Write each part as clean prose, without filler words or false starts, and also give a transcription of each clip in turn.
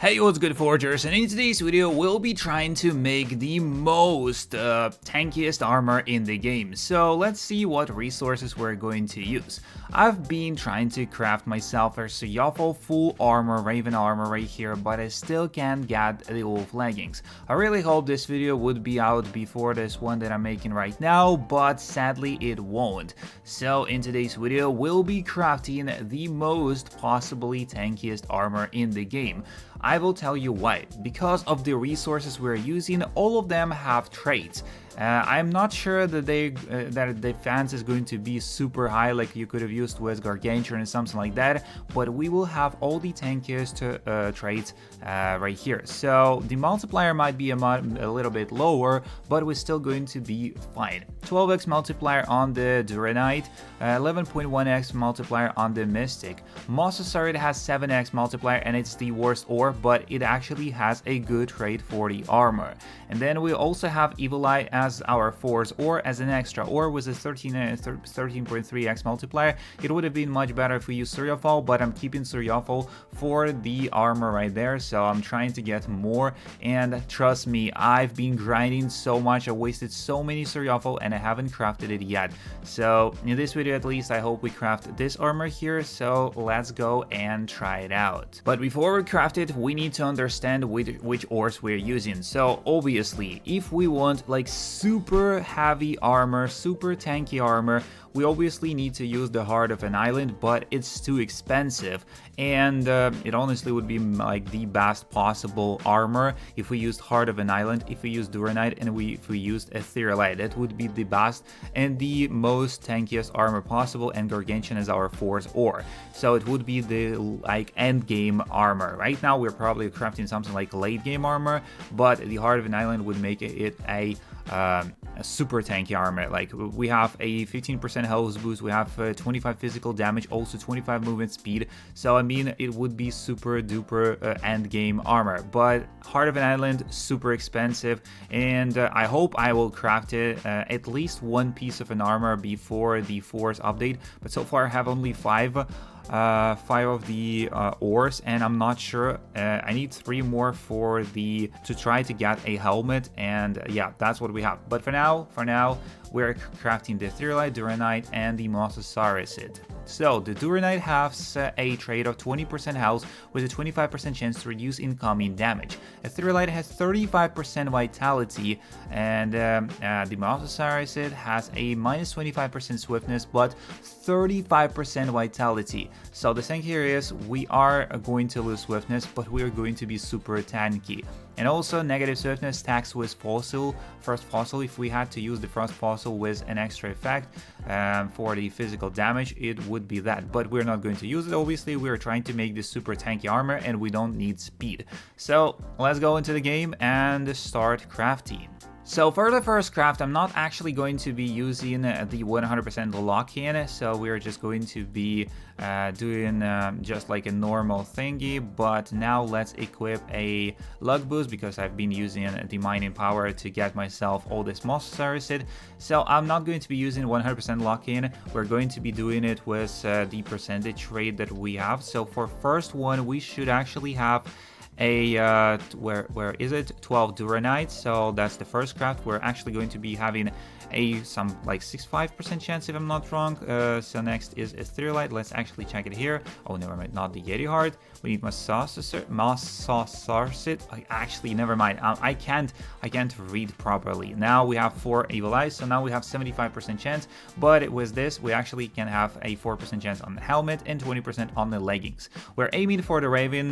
Hey, what's good, Forgers? And in today's video, we'll be trying to make the most tankiest armor in the game. So let's see what resources we're going to use. I've been trying to craft myself a Suyafo full armor, Raven armor right here, but I still can't get the wolf leggings. I really hope this video would be out before this one that I'm making right now, but sadly it won't. So in today's video, we'll be crafting the most possibly tankiest armor in the game. I will tell you why. Because of the resources we're using, all of them have traits. I'm not sure that that the defense is going to be super high like you could have used with Gargantuan or something like that, but we will have all the tankiest traits right here. So the multiplier might be a little bit lower, but we're still going to be fine. 12x multiplier on the Duranite, 11.1x multiplier on the Mystic. Mosasaurus has 7x multiplier and it's the worst ore, but it actually has a good trait for the armor. And then we also have Evil Eye as our force ore as an extra ore with a 13.3x multiplier. It would have been much better if we used Suyafo, but I'm keeping Suyafo for the armor right there, so I'm trying to get more. And trust me, I've been grinding so much, I wasted so many Suyafo and I haven't crafted it yet. So in this video at least, I hope we craft this armor here, so let's go and try it out. But before we craft it, we need to understand which ores we're using. So obviously, if we want like super heavy armor, super tanky armor, we obviously need to use the Heart of an Island, but it's too expensive, and it honestly would be like the best possible armor if we used Heart of an Island, if we used Duranite, and if we used Etherealite. That would be the best and the most tankiest armor possible, and Gargantuan is our force ore. So it would be the like end game armor. Right now we're probably crafting something like late game armor, but the Heart of an Island would make it a super tanky armor. Like we have a 15% health boost, we have 25 physical damage, also 25 movement speed. So I mean, it would be super duper end game armor. But Heart of an Island, super expensive, and I hope I will craft it at least one piece of an armor before the Force update. But so far I have only five of the ores, and I'm not sure. I need 3 more to try to get a helmet, and yeah, that's what we have. But for now we're crafting the Etherealite, Duranite, and the Mosasaurus. So the Duranite has a trait of 20% health with a 25% chance to reduce incoming damage. Etherealite has 35% vitality, and the Mosasaurus has a minus 25% swiftness but 35% vitality. So the thing here is we are going to lose swiftness, but we are going to be super tanky. And also negative swiftness stacks with first fossil. If we had to use the first fossil with an extra effect for the physical damage, it would be that. But we're not going to use it, obviously. We're trying to make this super tanky armor and we don't need speed. So let's go into the game and start crafting. So for the first craft, I'm not actually going to be using the 100% lock-in, so we're just going to be doing just like a normal thingy. But now let's equip a luck boost, because I've been using the mining power to get myself all this Mosasaurus. So I'm not going to be using 100% lock-in, we're going to be doing it with the percentage rate that we have. So for first one, we should actually have a where is it, 12 Duranite. So that's the first craft. We're actually going to be having some like 65% chance if I'm not wrong. So next is Etherealite. Let's actually check it here. Oh, never mind, not the Yeti Heart. We need Mosasaurus. Actually, never mind. I can't read properly. Now we have 4 Evil Eyes, so now we have 75% chance. But with this, we actually can have a 4% chance on the helmet and 20% on the leggings. We're aiming for the Raven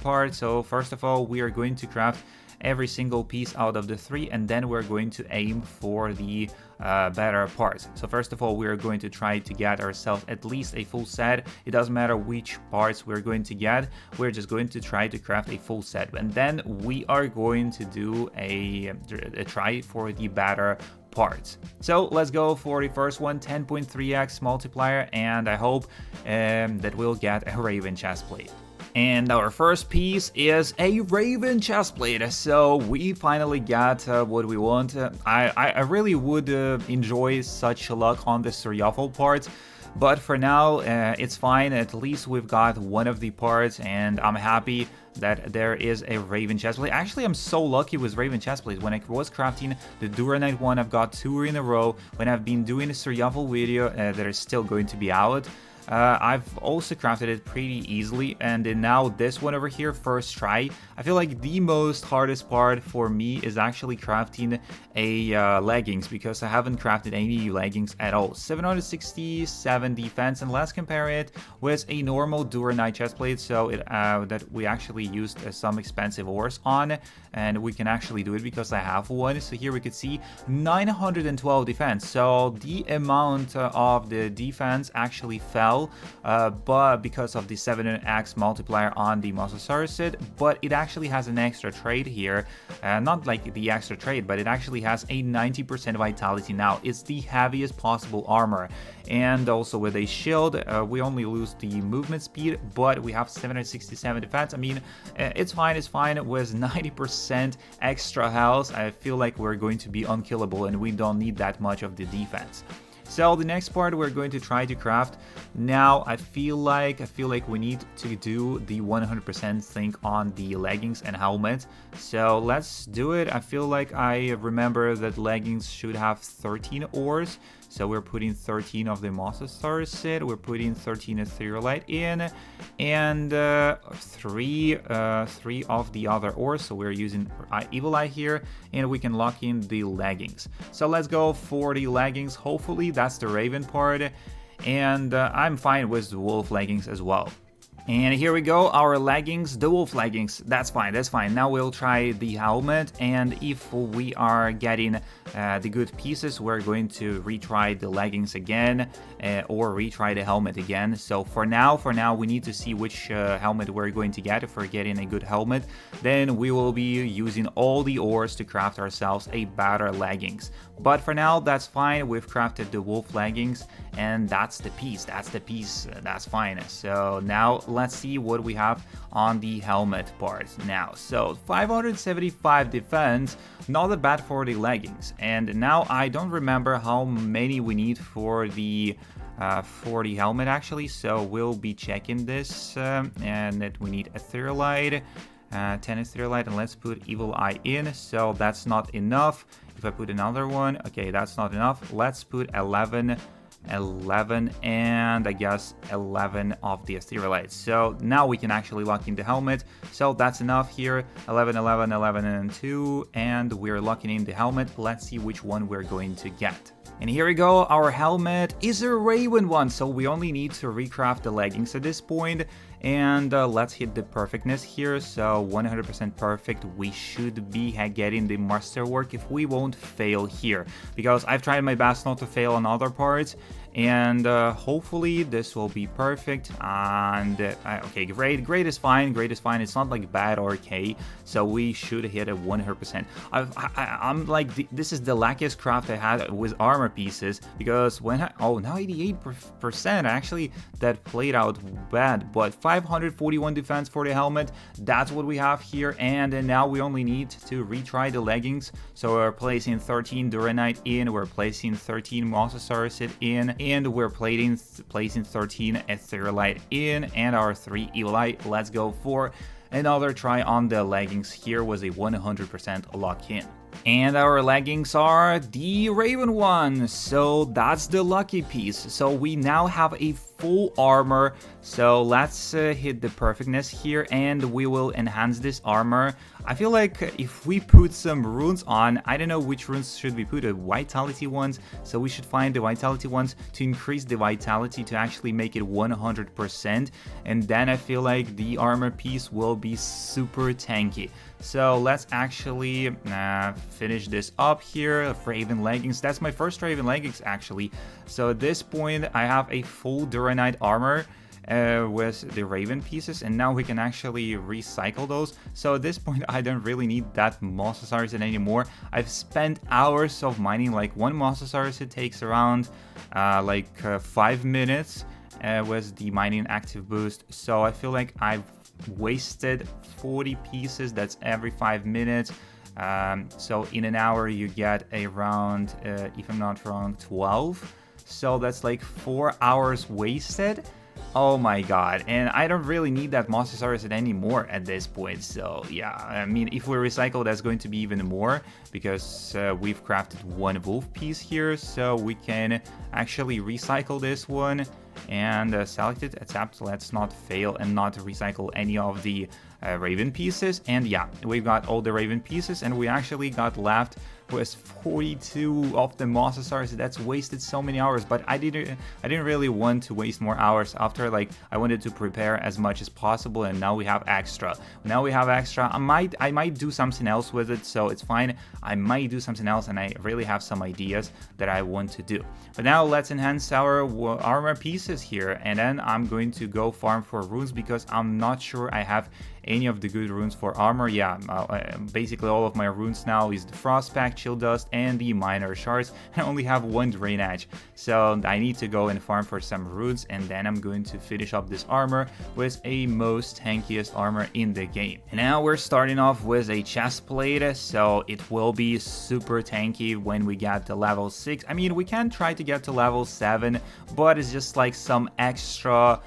part. So first of all, we are going to craft every single piece out of the 3, and then we're going to aim for the better parts. So first of all, we're going to try to get ourselves at least a full set. It doesn't matter which parts we're going to get, we're just going to try to craft a full set, and then we are going to do a try for the better parts. So let's go for the first one, 10.3x multiplier, and I hope that we'll get a Raven chestplate. And our first piece is a Raven chestplate. So we finally got what we want. I really would enjoy such luck on the Suyafo part. but for now it's fine. At least we've got one of the parts, and I'm happy that there is a Raven chestplate. Actually, I'm so lucky with Raven chestplates. When I was crafting the Duranite one, I've got 2 in a row. When I've been doing a survival video that is still going to be out, I've also crafted it pretty easily, and then now this one over here, first try. I feel like the most hardest part for me is actually crafting a leggings, because I haven't crafted any leggings at all. 767 defense, and let's compare it with a normal Duranite chestplate, so that we actually used some expensive ores on, and we can actually do it because I have one. So here we could see 912 defense, so the amount of the defense actually fell, but because of the 7x multiplier on the Mosasaurus, but it actually has an extra trait here, not like the extra trait, but it actually has a 90% vitality now. It's the heaviest possible armor, and also with a shield, we only lose the movement speed, but we have 767 defense. I mean, it's fine with 90% extra health. I feel like we're going to be unkillable, and we don't need that much of the defense. So the next part we're going to try to craft. Now I feel like we need to do the 100% thing on the leggings and helmet. So let's do it. I feel like I remember that leggings should have 13 ores. So we're putting 13 of the Mosasaurus, we're putting 13 Etherealite in, and 3 of the other ores. So we're using Evil Eye here, and we can lock in the leggings. So let's go for the leggings. Hopefully that's the Raven part, and I'm fine with the Wolf leggings as well. And here we go, our leggings, the wolf leggings. That's fine. Now we'll try the helmet, and if we are getting the good pieces, we're going to retry the leggings again, or retry the helmet again. So for now we need to see which helmet we're going to get. If we're getting a good helmet, then we will be using all the ores to craft ourselves a better leggings. But for now, that's fine. We've crafted the wolf leggings, and that's the piece. That's fine. So now let's see what we have on the helmet part now. So 575 defense, not that bad for the leggings. And now I don't remember how many we need for the helmet actually. So we'll be checking this, and that we need Etherealite. 10 Etherealite, and let's put Evil Eye in. So that's not enough. If I put another one, okay, that's not enough. Let's put 11, and I guess 11 of the Etherealite. So now we can actually lock in the helmet. So that's enough here. 11, and 2, and we're locking in the helmet. Let's see which one we're going to get. And here we go, our helmet is a Raven one, so we only need to recraft the leggings at this point. And let's hit the perfectness here, so 100% perfect. We should be getting the masterwork if we won't fail here, because I've tried my best not to fail on other parts, and hopefully this will be perfect. And okay, great is fine. It's not like bad or okay, so we should hit a 100%. I'm like, this is the luckiest craft I had with armor pieces, because when now 88%, actually that played out bad, but 541 defense for the helmet, that's what we have here. And then now we only need to retry the leggings. So we're placing 13 Duranite in, we're placing 13 Mosasaurus in, and we're placing 13 Etherealite in, and our 3 Evil Eye. Let's go for another try on the leggings. Here was a 100% lock in. And our leggings are the Raven one, so that's the lucky piece. So we now have a full armor, so let's hit the perfectness here, and we will enhance this armor. I feel like if we put some runes on, I don't know which runes should we put, vitality ones, so we should find the vitality ones to increase the vitality to actually make it 100%, and then I feel like the armor piece will be super tanky. So let's actually finish this up here. Raven leggings, that's my first Raven leggings actually. So at this point I have a full Duranite armor with the Raven pieces, and now we can actually recycle those. So at this point I don't really need that Mosasaurus anymore. I've spent hours of mining, like one Mosasaurus it takes around 5 minutes with the mining active boost. So I feel like I've wasted 40 pieces, that's every 5 minutes. So in an hour you get around, if I'm not wrong, 12. so that's like 4 hours wasted. Oh my god, and I don't really need that Mosasaurus anymore at this point, so yeah, I mean, if we recycle, that's going to be even more, because we've crafted one wolf piece here, so we can actually recycle this one and select it, except let's not fail and not recycle any of the raven pieces. And yeah, we've got all the raven pieces, and we actually got left with 42 of the Mosasaurus. That's wasted so many hours, but I didn't really want to waste more hours after, like, I wanted to prepare as much as possible, and now we have extra. I might do something else with it, so it's fine. I might do something else, and I really have some ideas that I want to do. But now let's enhance our armor pieces here, and then I'm going to go farm for runes, because I'm not sure I have any of the good runes for armor. Yeah, basically all of my runes now is the frost pack, chill dust, and the minor shards. I only have one drain edge, so I need to go and farm for some runes, and then I'm going to finish up this armor with a most tankiest armor in the game. And now we're starting off with a chest plate, so it will be super tanky when we get to level 6. I mean, we can try to get to level 7, but it's just like some extra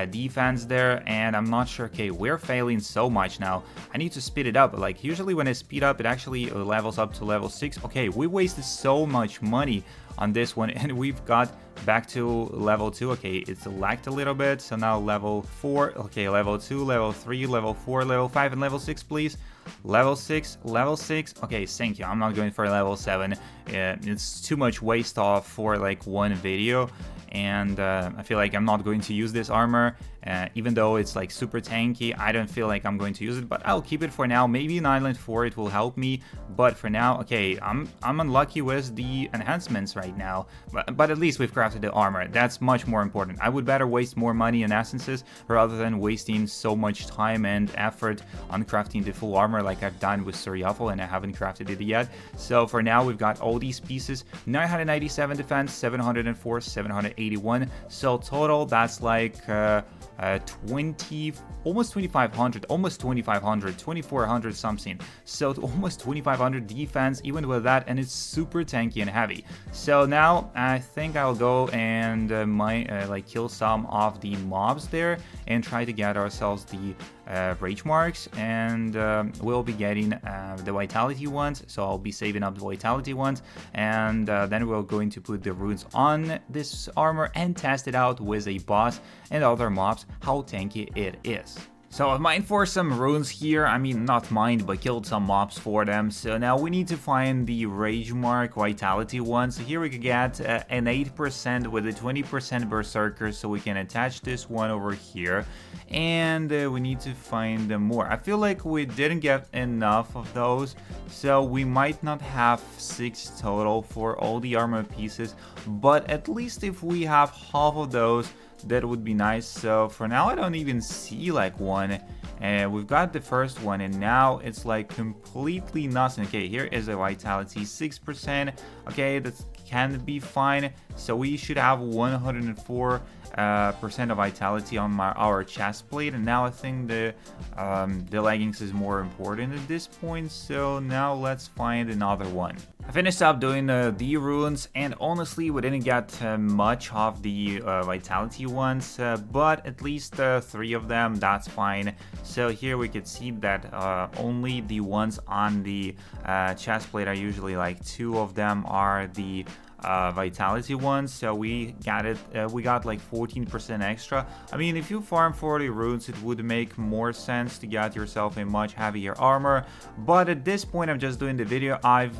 defense there, and I'm not sure. Okay, we're failing so much now. I need to speed it up. Like, usually when I speed up, it actually levels up to level 6. Okay, we wasted so much money on this one, and we've got back to level 2. Okay, it's lagged a little bit, so now level 4. Okay, level 2, level 3, level 4, level 5, and level 6, please. Level 6, level 6. Okay, thank you. I'm not going for level 7. It's too much waste off for like one video, and I feel like I'm not going to use this armor. Even though it's like super tanky, I don't feel like I'm going to use it, but I'll keep it for now. Maybe in Island 4 it will help me, but for now, okay, I'm unlucky with the enhancements right now, but at least we've crafted the armor. That's much more important. I would better waste more money in essences rather than wasting so much time and effort on crafting the full armor like I've done with Survival, and I haven't crafted it yet. So for now, we've got all these pieces: 997 defense, 704, 781. So total, that's like 20, almost 2500, almost 2500, 2400 something. So almost 2500 defense even with that, and it's super tanky and heavy. So now I think I'll go and like kill some of the mobs there and try to get ourselves the rage marks, and we'll be getting the vitality ones. So I'll be saving up the vitality ones, and then we're going to put the runes on this armor and test it out with a boss and other mobs, how tanky it is. So I've mined for some runes here. I mean, not mined, but killed some mobs for them. So now we need to find the Rage Mark Vitality one. So here we could get an 8% with a 20% Berserker. So we can attach this one over here. And we need to find them more. I feel like we didn't get enough of those. So we might not have 6 total for all the armor pieces. But at least if we have half of those, that would be nice. So for now, I don't even see like one, and we've got the first one, and now it's like completely nothing. Okay, here is a vitality 6%. Okay, that can be fine. So we should have 104% of vitality on our chest plate, and now I think the leggings is more important at this point. So now let's find another one. I finished up doing the runes, and honestly we didn't get much of the vitality ones, but at least 3 of them, that's fine. So here we could see that only the ones on the chest plate are usually like 2 of them are the vitality ones. So we got like 14% extra. I mean, if you farm 40 runes, it would make more sense to get yourself a much heavier armor, but at this point I'm just doing the video. I've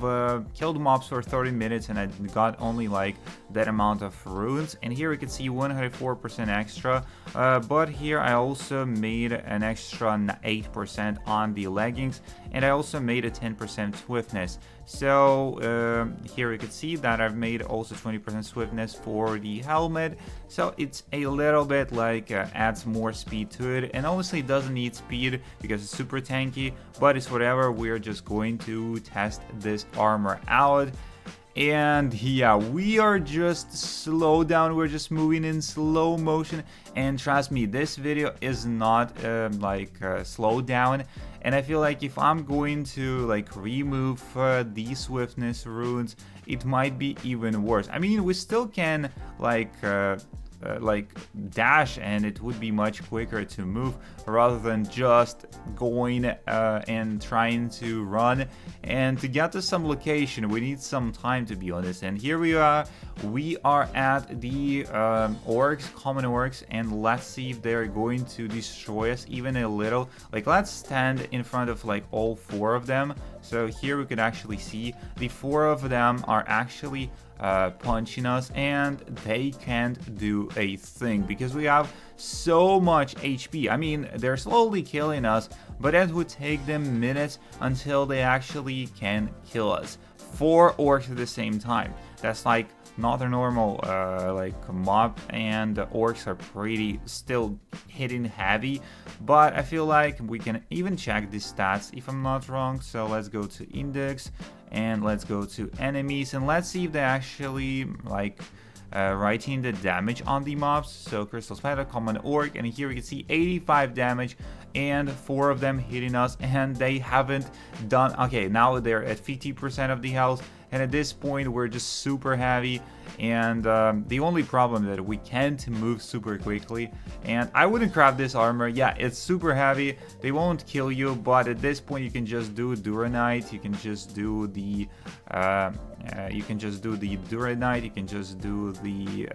killed mobs for 30 minutes and I got only like that amount of runes, and here we can see 104% extra, but here I also made an extra 8% on the leggings, and I also made a 10% swiftness. So here you can see that I've made also 20% swiftness for the helmet. So it's a little bit like adds more speed to it, and honestly it doesn't need speed because it's super tanky, but it's whatever. We're just going to test this armor out. And yeah, we are just slow down, we're just moving in slow motion, and trust me, this video is not slow down. And I feel like if I'm going to like remove the swiftness runes, it might be even worse. I mean, we still can like dash, and it would be much quicker to move rather than just going and trying to run. And to get to some location, we need some time, to be honest. And here we are at the orcs, common orcs, and let's see if they're going to destroy us even a little. Like, let's stand in front of like all 4 of them. So here we could actually see the 4 of them are actually punching us, and they can't do a thing because we have so much HP. I mean, they're slowly killing us, but it would take them minutes until they actually can kill us. 4 orcs at the same time. That's like not a normal like mob, and the orcs are pretty still hitting heavy. But I feel like we can even check the stats if I'm not wrong. So let's go to index and let's go to enemies, and let's see if they actually like writing the damage on the mobs. So crystal spider, common orc, and here we can see 85 damage and 4 of them hitting us, and they haven't done. Okay, now they're at 50% of the health, and at this point we're just super heavy. And the only problem that we can't move super quickly, and I wouldn't craft this armor. Yeah, it's super heavy, they won't kill you, but at this point you can just do Duranite, you can just do the Duranite, you can just do the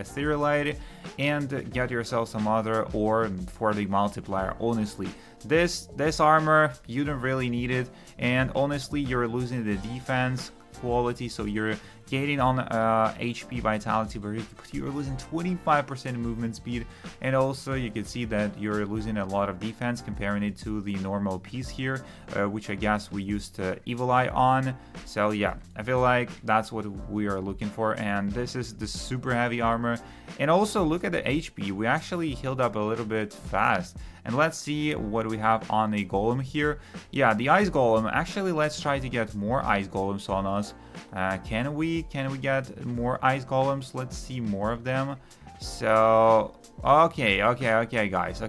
Etherealite, and get yourself some other ore for the multiplier. Honestly, this armor, you don't really need it, and honestly you're losing the defense quality, so you're gaining on HP vitality, but you're losing 25% movement speed, and also you can see that you're losing a lot of defense comparing it to the normal piece here, which I guess we used Evil Eye on. So yeah, I feel like that's what we are looking for, and this is the super heavy armor. And also look at the HP, we actually healed up a little bit fast. And let's see what we have on the golem here. Yeah, the ice golem. Actually, let's try to get more ice golems on us. Can we get more ice golems? Let's see more of them. So okay guys,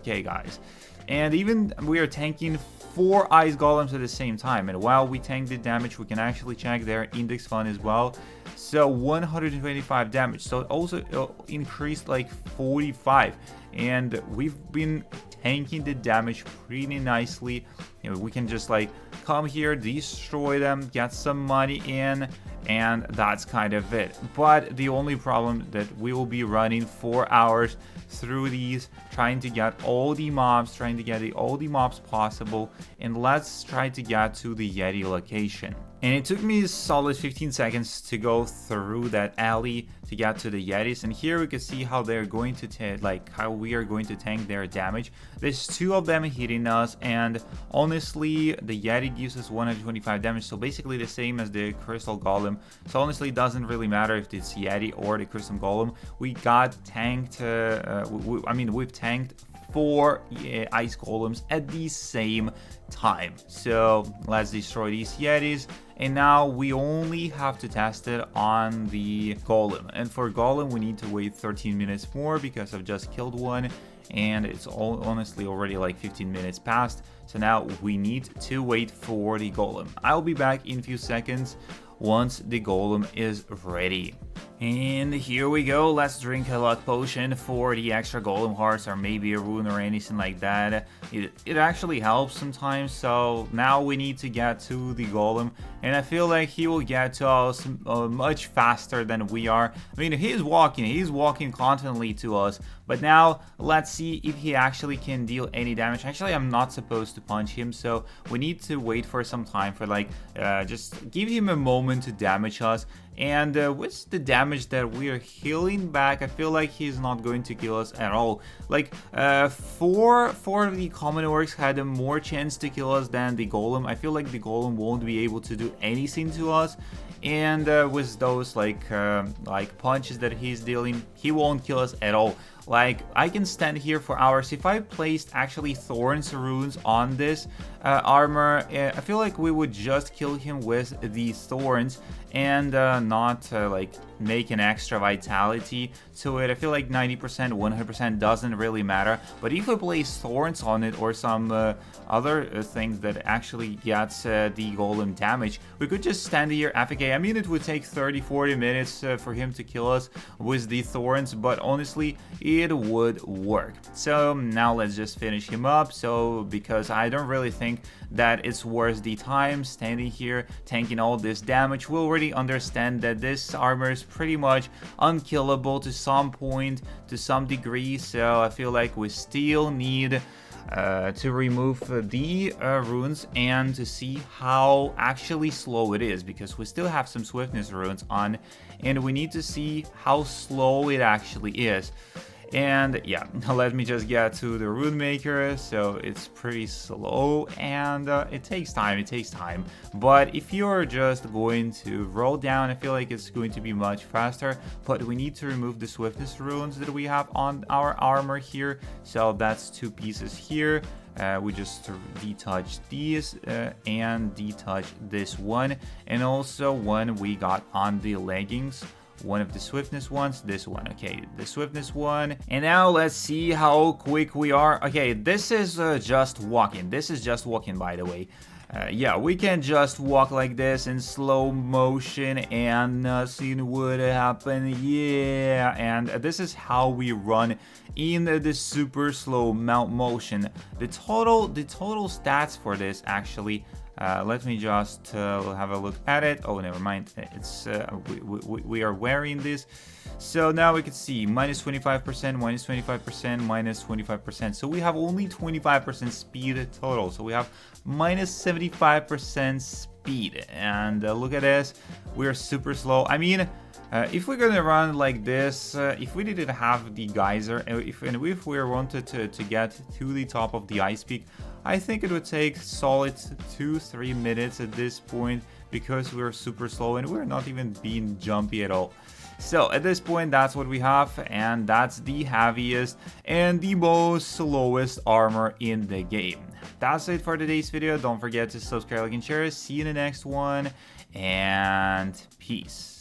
and even we are tanking 4 ice golems at the same time, and while we tank the damage, we can actually check their index fund as well. So 125 damage, so it also increased like 45, and we've been tanking the damage pretty nicely. You know, we can just like come here, destroy them, get some money in, and that's kind of it. But the only problem that we will be running 4 hours through these, trying to get all the mobs, all the mobs possible, and let's try to get to the Yeti location. And it took me a solid 15 seconds to go through that alley to get to the Yetis, and here we can see how they're going to how we are going to tank their damage. There's 2 of them hitting us, and honestly the Yeti gives us 125 damage, so basically the same as the crystal golem. So honestly it doesn't really matter if it's Yeti or the crystal golem. We got tanked, we've tanked 4 ice golems at the same time. So let's destroy these Yetis, and now we only have to test it on the golem. And for golem we need to wait 13 minutes more because I've just killed one, and it's honestly already like 15 minutes past. So now we need to wait for the golem. I'll be back in a few seconds once the golem is ready. And here we go, let's drink a luck potion for the extra golem hearts, or maybe a rune or anything like that. It actually helps sometimes. So now we need to get to the golem, and I feel like he will get to us much faster than we are. I mean, he's walking confidently to us, but now let's see if he actually can deal any damage. Actually, I'm not supposed to punch him, so we need to wait for some time for just give him a moment to damage us. And with the damage that we are healing back, I feel like he's not going to kill us at all. Like 4 of the common orcs had a more chance to kill us than the golem. I feel like the golem won't be able to do anything to us, and with those like punches that he's dealing, he won't kill us at all. Like, I can stand here for hours. If I placed actually thorns runes on this armor, I feel like we would just kill him with the thorns and not like make an extra vitality to it. I feel like 90%, 100% doesn't really matter. But if we place thorns on it or some other things that actually gets the golem damage, we could just stand here AFK. I mean, it would take 30-40 minutes for him to kill us with the thorns, but honestly, it would work. So now let's just finish him up. So because I don't really think that it's worth the time standing here tanking all this damage, we already understand that this armor is pretty much unkillable to some point, to some degree. So I feel like we still need to remove the runes and to see how actually slow it is, because we still have some swiftness runes on and we need to see how slow it actually is. And yeah, let me just get to the rune maker. So it's pretty slow and it takes time, but if you're just going to roll down, I feel like it's going to be much faster. But we need to remove the swiftness runes that we have on our armor here. So that's 2 pieces here. We just detach these and detach this one, and also one we got on the leggings. One of the swiftness ones, this one. Okay, the swiftness one. And now let's see how quick we are. Okay, this is just walking. This is just walking, by the way. Yeah, we can just walk like this in slow motion and nothing would happen. Yeah, and this is how we run in the super slow motion. The total stats for this actually. Let me just have a look at it. Oh, never mind. It's we are wearing this. So now we can see minus 25%, minus 25%, minus 25%. So we have only 25% speed total. So we have minus 75% speed. And look at this. We are super slow. I mean, if we're gonna run like this, if we didn't have the geyser, if we wanted to get to the top of the ice peak, I think it would take solid 2-3 minutes at this point, because we're super slow and we're not even being jumpy at all. So at this point, that's what we have, and that's the heaviest and the most slowest armor in the game. That's it for today's video. Don't forget to subscribe, like, and share. See you in the next one, and peace.